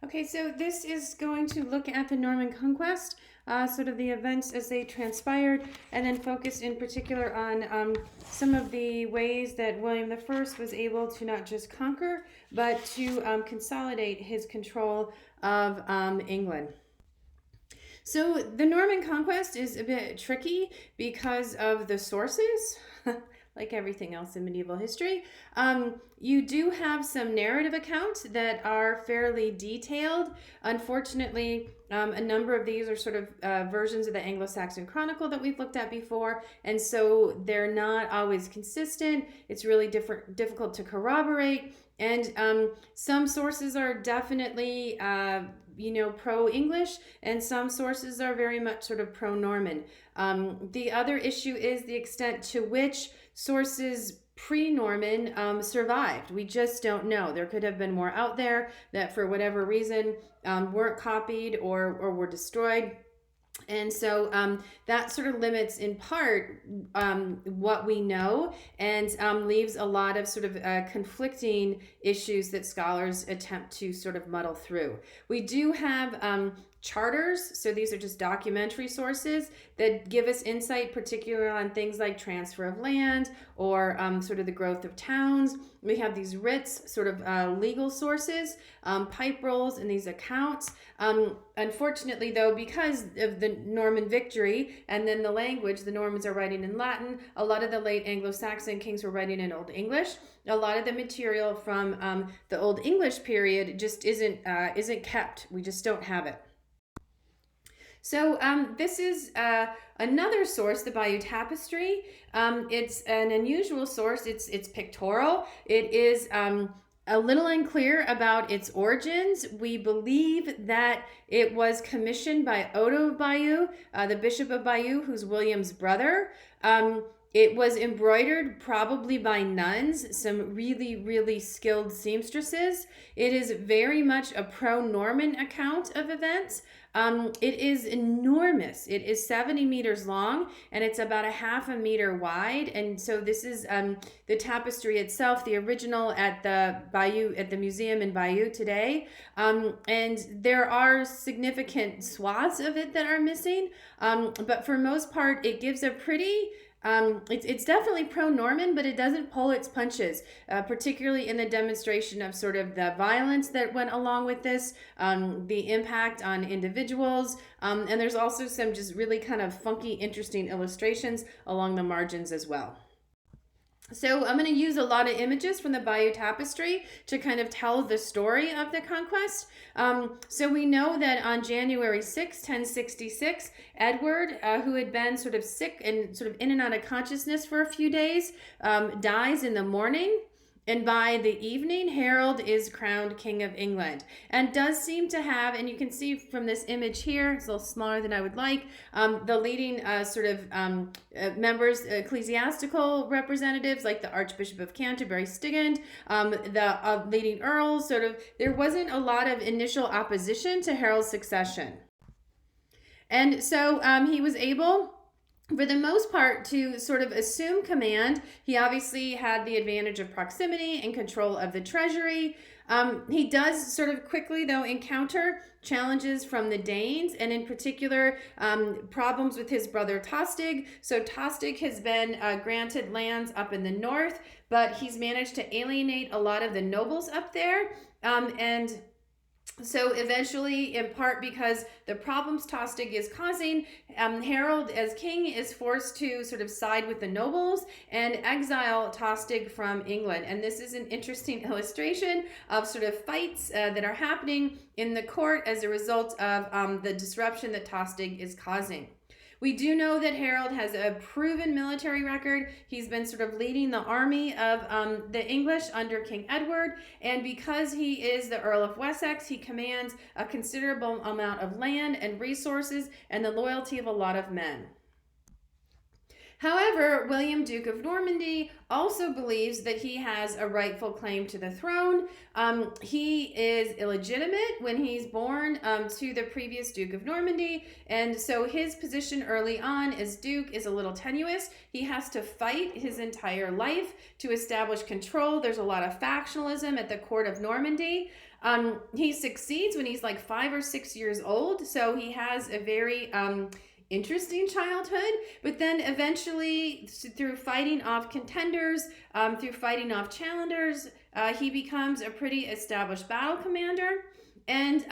Okay, so this is going to look at the Norman Conquest, sort of the events as they transpired, and then focus in particular on some of the ways that William I was able to not just conquer, but to consolidate his control of England. So the Norman Conquest is a bit tricky because of the sources. Like everything else in medieval history, you do have some narrative accounts that are fairly detailed. Unfortunately, a number of these are sort of versions of the Anglo-Saxon Chronicle that we've looked at before, and so they're not always consistent. It's really difficult to corroborate, and some sources are definitely pro-English, and some sources are very much sort of pro-Norman. The other issue is the extent to which sources pre-Norman survived. We just don't know. There could have been more out there that for whatever reason weren't copied or were destroyed. And so that sort of limits in part what we know, and leaves a lot of sort of conflicting issues that scholars attempt to sort of muddle through. We do have charters, so these are just documentary sources that give us insight, particularly on things like transfer of land or sort of the growth of towns. We have these writs, sort of legal sources, pipe rolls, and these accounts. Unfortunately, though, because of the Norman victory and then the language, the Normans are writing in Latin. A lot of the late Anglo-Saxon kings were writing in Old English. A lot of the material from the Old English period just isn't kept. We just don't have it. So this is another source, the Bayeux Tapestry. It's an unusual source. It's pictorial. It is a little unclear about its origins. We believe that it was commissioned by Odo of Bayeux, the Bishop of Bayeux, who's William's brother. It was embroidered probably by nuns, some really, really skilled seamstresses. It is very much a pro-Norman account of events. It is enormous. It is 70 meters long, and it's about a half a meter wide. And so this is the tapestry itself, the original at the Bayeux, at the museum in Bayeux today. And there are significant swaths of it that are missing. But for most part, it gives a pretty it's definitely pro-Norman, but it doesn't pull its punches, particularly in the demonstration of sort of the violence that went along with this, the impact on individuals, and there's also some just really kind of funky, interesting illustrations along the margins as well. So I'm going to use a lot of images from the Bayeux Tapestry to kind of tell the story of the conquest. So we know that on January 6, 1066, Edward, who had been sort of sick and sort of in and out of consciousness for a few days, dies in the morning. And by the evening, Harold is crowned King of England, and does seem to have, and you can see from this image here, it's a little smaller than I would like, the leading members, ecclesiastical representatives like the Archbishop of Canterbury, Stigand, the leading earls, sort of, there wasn't a lot of initial opposition to Harold's succession. And so he was able, for the most part, to sort of assume command. He obviously had the advantage of proximity and control of the treasury. He does sort of quickly, though, encounter challenges from the Danes, and in particular, problems with his brother Tostig. So Tostig has been granted lands up in the north, but he's managed to alienate a lot of the nobles up there, and so eventually, in part because the problems Tostig is causing, Harold as king is forced to sort of side with the nobles and exile Tostig from England. And this is an interesting illustration of sort of fights that are happening in the court as a result of the disruption that Tostig is causing. We do know that Harold has a proven military record. He's been sort of leading the army of the English under King Edward, and because he is the Earl of Wessex, he commands a considerable amount of land and resources and the loyalty of a lot of men. However, William, Duke of Normandy, also believes that he has a rightful claim to the throne. He is illegitimate when he's born to the previous Duke of Normandy, and so his position early on as Duke is a little tenuous. He has to fight his entire life to establish control. There's a lot of factionalism at the court of Normandy. He succeeds when he's like 5 or 6 years old, so he has a very interesting childhood, but then eventually through fighting off contenders, through fighting off challengers, he becomes a pretty established battle commander. And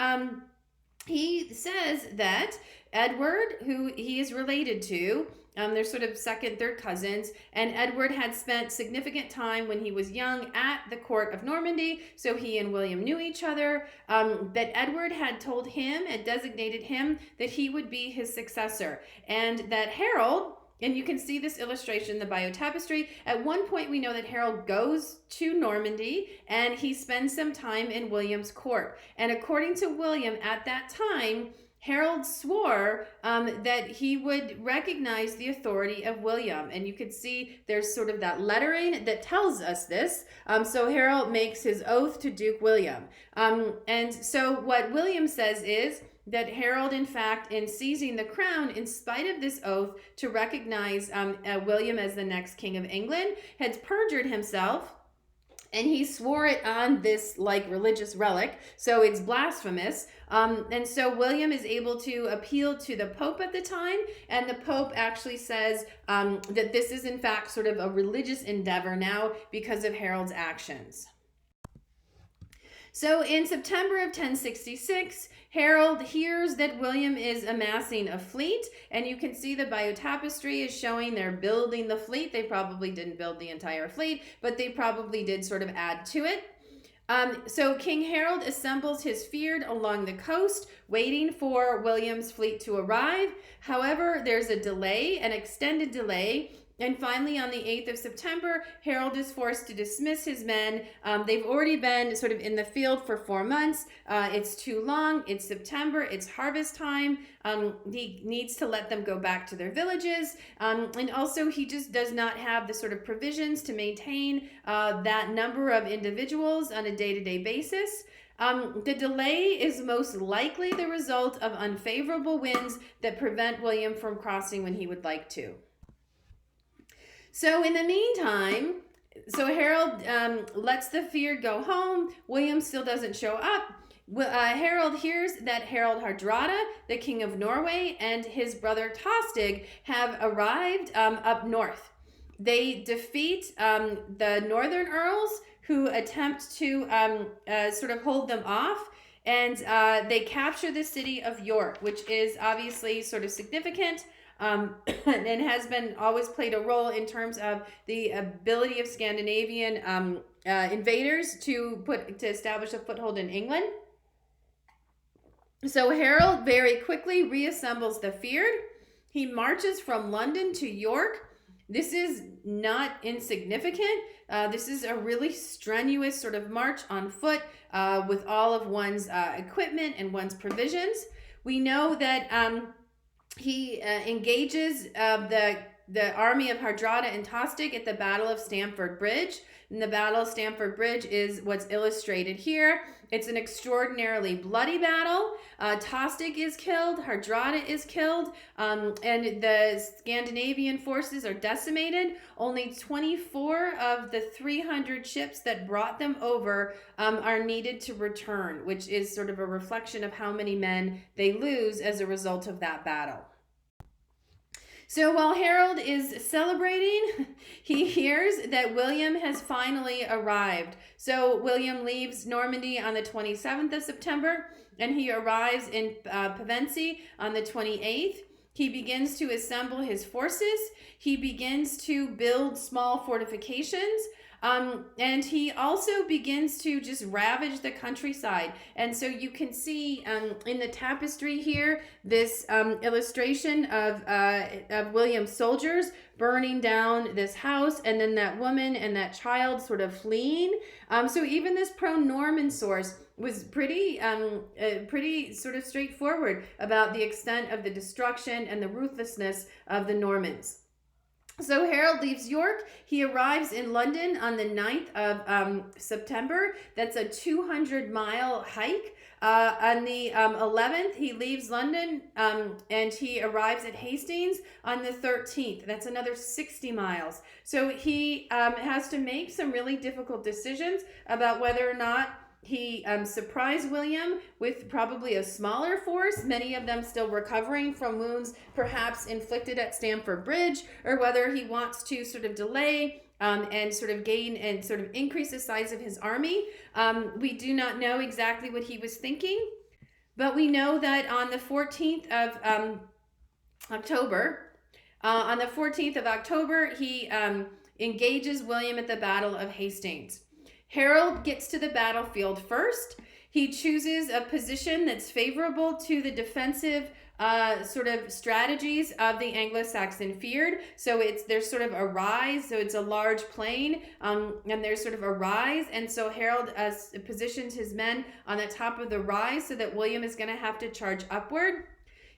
he says that Edward, who he is related to, they're sort of second, third cousins, and Edward had spent significant time when he was young at the court of Normandy, so he and William knew each other, that Edward had told him and designated him that he would be his successor, and that Harold, and you can see this illustration in the Bayeux Tapestry, at one point we know that Harold goes to Normandy and he spends some time in William's court, and according to William at that time, Harold swore that he would recognize the authority of William. And you can see there's sort of that lettering that tells us this. So Harold makes his oath to Duke William. And so what William says is that Harold, in fact, in seizing the crown, in spite of this oath to recognize William as the next king of England, had perjured himself. And he swore it on this like religious relic, so it's blasphemous. And so William is able to appeal to the Pope at the time, and the Pope actually says that this is in fact sort of a religious endeavor now because of Harold's actions. So in September of 1066, Harold hears that William is amassing a fleet, and you can see the Bayeux Tapestry is showing they're building the fleet. They probably didn't build the entire fleet, but they probably did sort of add to it. So King Harold assembles his fyrd along the coast, waiting for William's fleet to arrive. However, there's a delay, an extended delay. And finally, on the 8th of September, Harold is forced to dismiss his men. They've already been sort of in the field for 4 months. It's too long. It's September. It's harvest time. He needs to let them go back to their villages. And also, he just does not have the sort of provisions to maintain that number of individuals on a day-to-day basis. The delay is most likely the result of unfavorable winds that prevent William from crossing when he would like to. So in the meantime, Harold lets the fyrd go home. William still doesn't show up. Harold hears that Harald Hardrada, the king of Norway, and his brother Tostig have arrived up north. They defeat the northern earls who attempt to sort of hold them off. And they capture the city of York, which is obviously sort of significant. And has been always played a role in terms of the ability of Scandinavian invaders to establish a foothold in England. So Harold very quickly reassembles the fyrd. He marches from London to York. This is not insignificant. This is a really strenuous sort of march on foot with all of one's equipment and one's provisions. We know that he engages the army of Hardrada and Tostig at the Battle of Stamford Bridge. And the Battle of Stamford Bridge is what's illustrated here. It's an extraordinarily bloody battle. Tostig is killed, Hardrada is killed, and the Scandinavian forces are decimated. Only 24 of the 300 ships that brought them over are needed to return, which is sort of a reflection of how many men they lose as a result of that battle. So while Harold is celebrating, he hears that William has finally arrived. So William leaves Normandy on the 27th of September, and he arrives in Pevensey on the 28th. He begins to assemble his forces. He begins to build small fortifications. And he also begins to just ravage the countryside. And so you can see in the tapestry here, this illustration of William's soldiers burning down this house, and then that woman and that child sort of fleeing. So even this pro-Norman source was pretty sort of straightforward about the extent of the destruction and the ruthlessness of the Normans. So Harold leaves York. He arrives in London on the 9th of September. That's a 200-mile hike. On the 11th, he leaves London and he arrives at Hastings on the 13th. That's another 60 miles. So he has to make some really difficult decisions about whether or not he surprised William with probably a smaller force, many of them still recovering from wounds perhaps inflicted at Stamford Bridge, or whether he wants to sort of delay and sort of gain and sort of increase the size of his army. We do not know exactly what he was thinking, but we know that on the 14th of October, he engages William at the Battle of Hastings. Harold gets to the battlefield first. He chooses a position that's favorable to the defensive sort of strategies of the Anglo-Saxon fyrd. So there's sort of a rise, so it's a large plain, and there's sort of a rise, and so Harold positions his men on the top of the rise so that William is going to have to charge upward.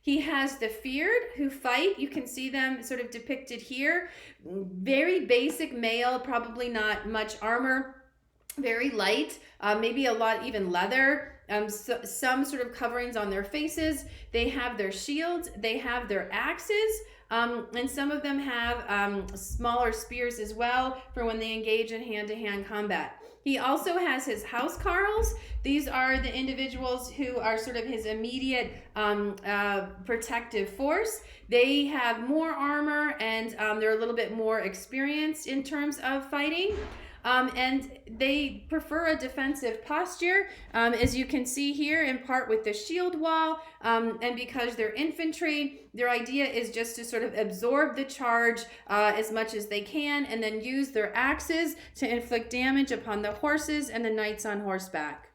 He has the fyrd who fight. You can see them sort of depicted here. Very basic mail, probably not much armor. Very light, maybe a lot even leather, some sort of coverings on their faces. They have their shields, they have their axes, and some of them have smaller spears as well for when they engage in hand-to-hand combat. He also has his housecarls. These are the individuals who are sort of his immediate protective force. They have more armor and they're a little bit more experienced in terms of fighting. And they prefer a defensive posture, as you can see here, in part with the shield wall, and because they're infantry, their idea is just to sort of absorb the charge as much as they can, and then use their axes to inflict damage upon the horses and the knights on horseback.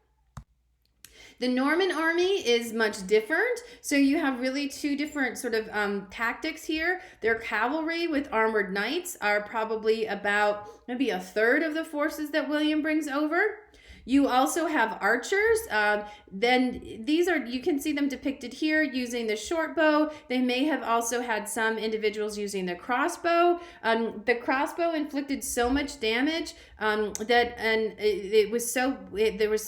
The Norman army is much different. So you have really two different sort of tactics here. Their cavalry with armored knights are probably about maybe a third of the forces that William brings over. You also have archers. Then these are, you can see them depicted here using the short bow. They may have also had some individuals using the crossbow. The crossbow inflicted so much damage there was so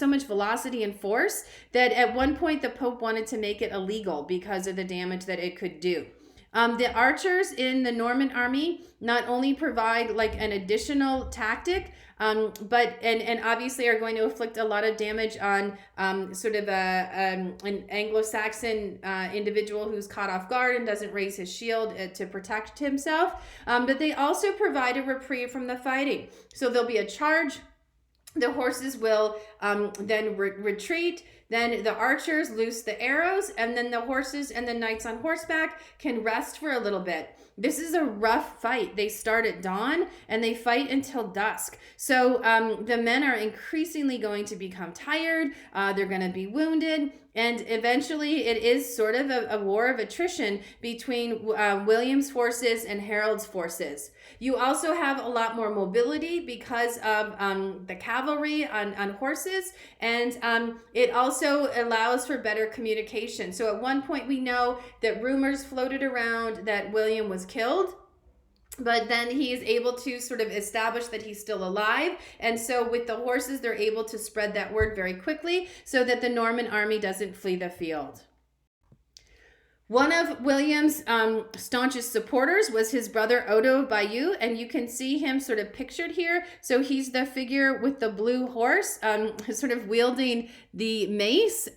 much velocity and force that at one point the Pope wanted to make it illegal because of the damage that it could do. The archers in the Norman army not only provide like an additional tactic, but obviously are going to inflict a lot of damage on sort of an Anglo-Saxon individual who's caught off guard and doesn't raise his shield to protect himself. But they also provide a reprieve from the fighting. So there'll be a charge. The horses will then retreat. Then the archers loose the arrows, and then the horses and the knights on horseback can rest for a little bit. This is a rough fight. They start at dawn and they fight until dusk. So the men are increasingly going to become tired. They're going to be wounded. And eventually it is sort of a war of attrition between William's forces and Harold's forces. You also have a lot more mobility because of the cavalry on horses, and it also allows for better communication. So at one point we know that rumors floated around that William was killed, but then he is able to sort of establish that he's still alive. And so with the horses, they're able to spread that word very quickly so that the Norman army doesn't flee the field. One of William's staunchest supporters was his brother Odo of Bayeux, and you can see him sort of pictured here. So he's the figure with the blue horse, sort of wielding the mace.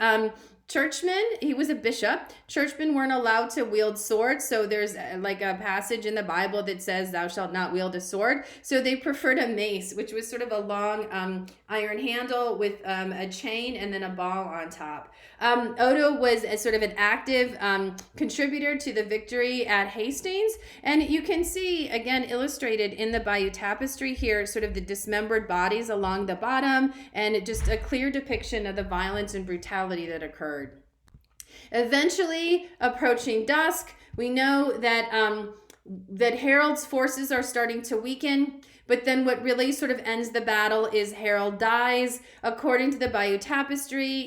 Churchmen, he was a bishop. Churchmen weren't allowed to wield swords, so there's like a passage in the Bible that says thou shalt not wield a sword. So they preferred a mace, which was sort of a long iron handle with a chain and then a ball on top. Odo was a sort of an active contributor to the victory at Hastings, and you can see again illustrated in the Bayeux tapestry here sort of the dismembered bodies along the bottom, and just a clear depiction of the violence and brutality that occurred. Eventually, approaching dusk, we know that that Harold's forces are starting to weaken. But then what really sort of ends the battle is Harold dies. According to the Bayeux Tapestry,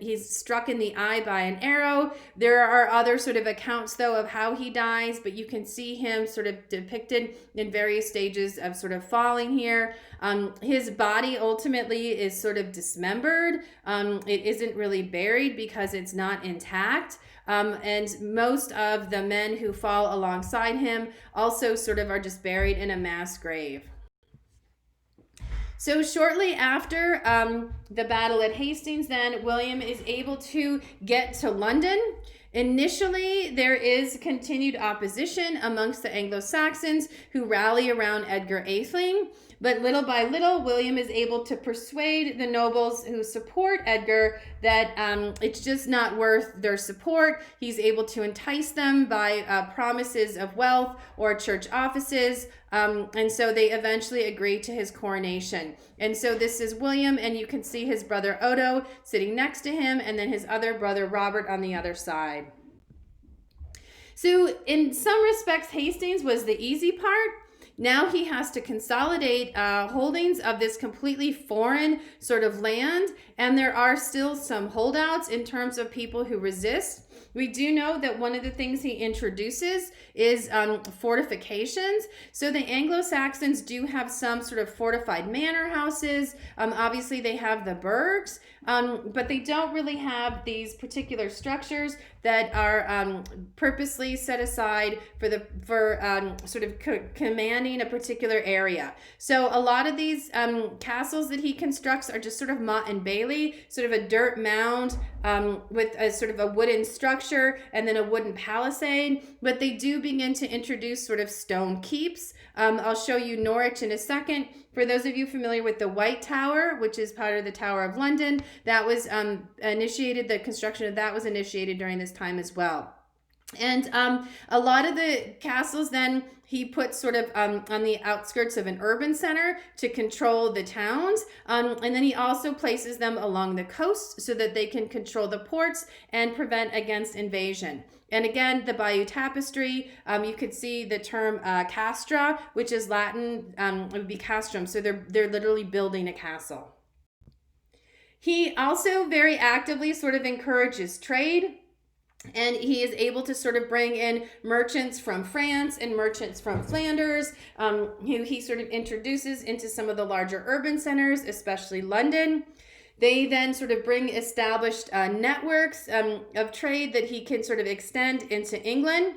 he's struck in the eye by an arrow. There are other sort of accounts, though, of how he dies, but you can see him sort of depicted in various stages of sort of falling here. His body ultimately is sort of dismembered. It isn't really buried because it's not intact. And most of the men who fall alongside him also sort of are just buried in a mass grave. So shortly after the battle at Hastings, then William is able to get to London. Initially, there is continued opposition amongst the Anglo-Saxons who rally around Edgar Atheling. But little by little, William is able to persuade the nobles who support Edgar that it's just not worth their support. He's able to entice them by promises of wealth or church offices. And so they eventually agree to his coronation. And so this is William, and you can see his brother Odo sitting next to him, and then his other brother Robert on the other side. So in some respects, Hastings was the easy part. Now he has to consolidate holdings of this completely foreign sort of land, and there are still some holdouts in terms of people who resist. We do know that one of the things he introduces is fortifications. So the Anglo-Saxons do have some sort of fortified manor houses. Obviously, they have the burgs, but they don't really have these particular structures that are purposely set aside for sort of commanding a particular area. So a lot of these castles that he constructs are just sort of motte and bailey, sort of a dirt mound with a sort of a wooden structure and then a wooden palisade. But they do begin to introduce sort of stone keeps. I'll show you Norwich in a second. For those of you familiar with the White Tower, which is part of the Tower of London, that was the construction of that was initiated during this time as well. And a lot of the castles then he puts sort of on the outskirts of an urban center to control the towns. And then he also places them along the coast so that they can control the ports and prevent against invasion. And again, the Bayeux Tapestry, you could see the term castra, which is Latin, it would be castrum. So they're literally building a castle. He also very actively sort of encourages trade. And he is able to sort of bring in merchants from France and merchants from Flanders, who he sort of introduces into some of the larger urban centers, especially London. They then sort of bring established networks of trade that he can sort of extend into England.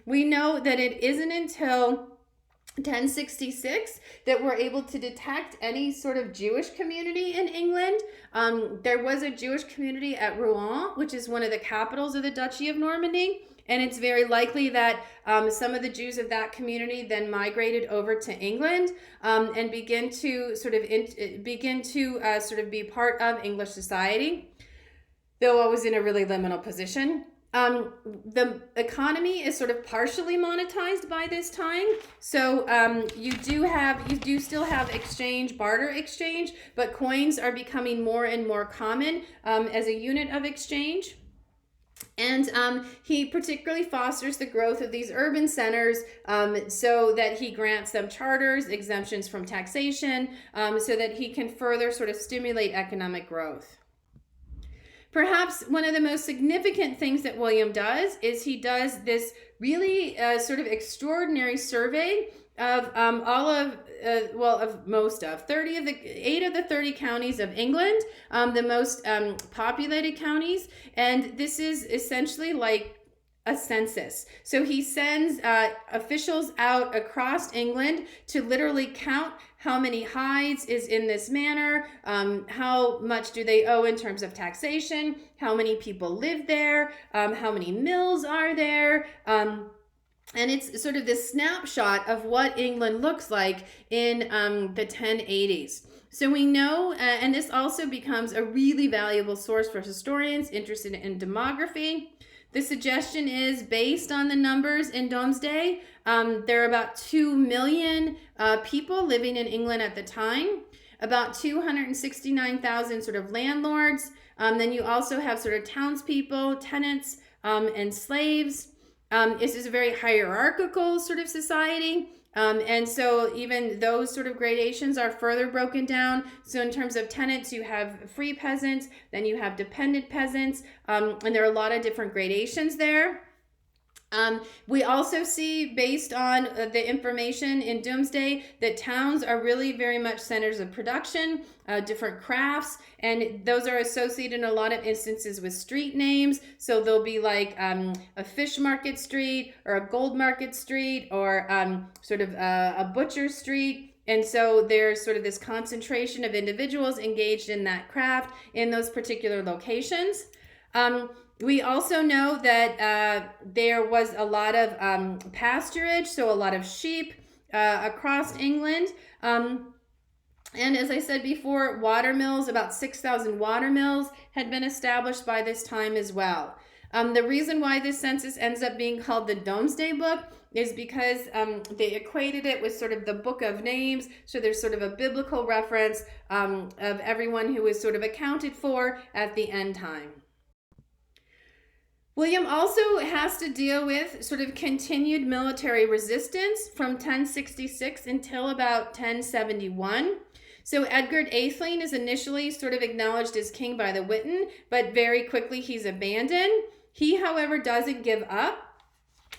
We know that it isn't until 1066 that we're able to detect any sort of Jewish community in England. There was a Jewish community at Rouen, which is one of the capitals of the Duchy of Normandy. And it's very likely that some of the Jews of that community then migrated over to England and begin to sort of be part of English society, though I was in a really liminal position. The economy is sort of partially monetized by this time. So you do still have barter exchange, but coins are becoming more and more common as a unit of exchange. And he particularly fosters the growth of these urban centers so that he grants them charters, exemptions from taxation, so that he can further sort of stimulate economic growth. Perhaps one of the most significant things that William does is he does this really sort of extraordinary survey of 8 of the 30 counties of England, the most populated counties. And this is essentially like a census. So he sends officials out across England to literally count how many hides is in this manor, how much do they owe in terms of taxation, how many people live there, how many mills are there, and it's sort of this snapshot of what England looks like in the 1080s. So we know, and this also becomes a really valuable source for historians interested in demography. The suggestion is based on the numbers in Domesday. There are about 2 million people living in England at the time, about 269,000 sort of landlords. Then you also have sort of townspeople, tenants, and slaves. This is a very hierarchical sort of society. And so even those sort of gradations are further broken down. So in terms of tenants, you have free peasants, then you have dependent peasants, and there are a lot of different gradations there. We also see, based on the information in Doomsday, that towns are really very much centers of production, different crafts, and those are associated in a lot of instances with street names. So there'll be like a fish market street, or a gold market street, or sort of a butcher street. And so there's sort of this concentration of individuals engaged in that craft in those particular locations. We also know that there was a lot of pasturage, so a lot of sheep across England. And as I said before, water mills, about 6,000 water mills had been established by this time as well. The reason why this census ends up being called the Domesday Book is because they equated it with sort of the Book of Names. So there's sort of a biblical reference of everyone who was sort of accounted for at the end time. William also has to deal with sort of continued military resistance from 1066 until about 1071. So Edgar Atheling is initially sort of acknowledged as king by the Witan, but very quickly he's abandoned. He, however, doesn't give up.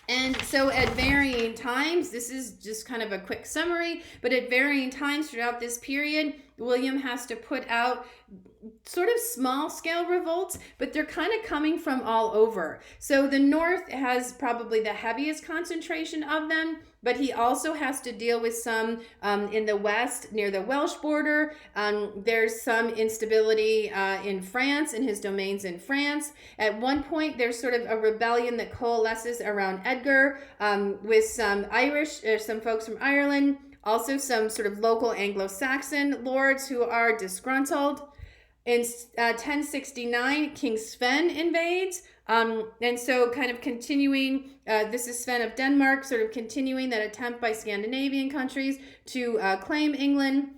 And so at varying times, this is just kind of a quick summary, but at varying times throughout this period, William has to put out sort of small scale revolts, but they're kind of coming from all over. So the north has probably the heaviest concentration of them, but he also has to deal with some in the west near the Welsh border. There's some instability in France, in his domains in France. At one point, there's sort of a rebellion that coalesces around Edgar with some some folks from Ireland, also some sort of local Anglo-Saxon lords who are disgruntled. In 1069, King Sven invades, and so kind of continuing, this is Sven of Denmark, sort of continuing that attempt by Scandinavian countries to claim England.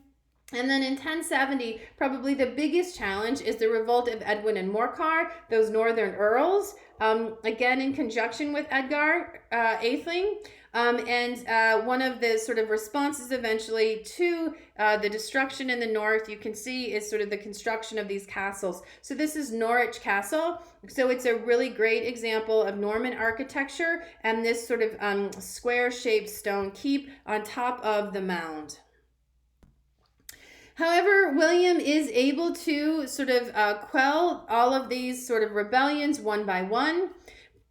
And then in 1070, probably the biggest challenge is the revolt of Edwin and Morcar, those northern earls, again in conjunction with Edgar Atheling. And one of the sort of responses eventually to the destruction in the north, you can see, is sort of the construction of these castles. So this is Norwich Castle. So it's a really great example of Norman architecture and this sort of square-shaped stone keep on top of the mound. However, William is able to sort of quell all of these sort of rebellions one by one.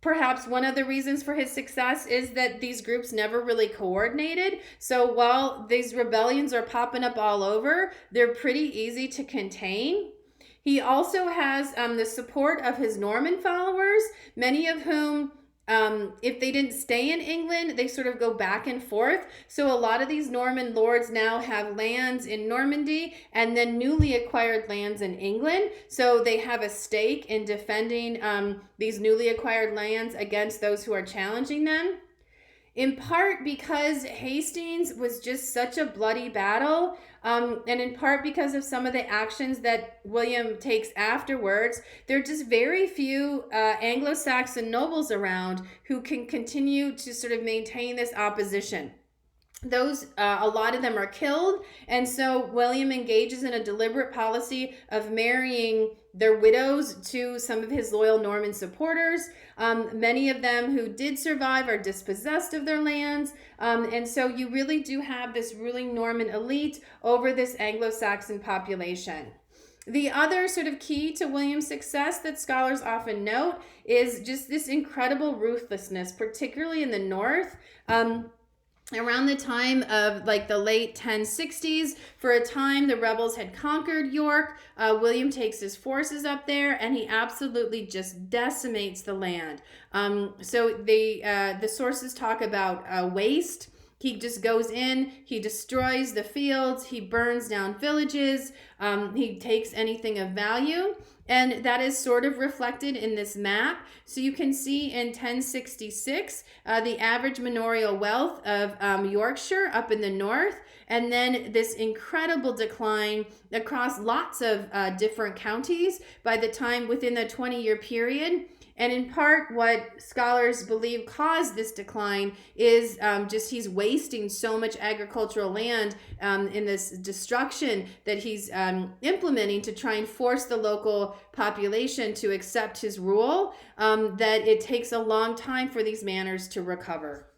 Perhaps one of the reasons for his success is that these groups never really coordinated. So while these rebellions are popping up all over, they're pretty easy to contain. He also has the support of his Norman followers, many of whom, if they didn't stay in England, they sort of go back and forth. So a lot of these Norman lords now have lands in Normandy and then newly acquired lands in England. So they have a stake in defending these newly acquired lands against those who are challenging them. In part because Hastings was just such a bloody battle, and in part because of some of the actions that William takes afterwards, there are just very few Anglo-Saxon nobles around who can continue to sort of maintain this opposition. Those, a lot of them are killed, and so William engages in a deliberate policy of marrying their widows to some of his loyal Norman supporters. Many of them who did survive are dispossessed of their lands, and so you really do have this ruling Norman elite over this Anglo-Saxon population. The other sort of key to William's success that scholars often note is just this incredible ruthlessness, particularly in the north. Around the time of like the late 1060s, for a time the rebels had conquered York. William takes his forces up there and he absolutely just decimates the land. So the sources talk about waste. He just goes in, he destroys the fields, he burns down villages, he takes anything of value. And that is sort of reflected in this map. So you can see in 1066, the average manorial wealth of Yorkshire up in the north, and then this incredible decline across lots of different counties by the time within the 20-year period. And in part, what scholars believe caused this decline is just he's wasting so much agricultural land in this destruction that he's implementing to try and force the local population to accept his rule, that it takes a long time for these manors to recover.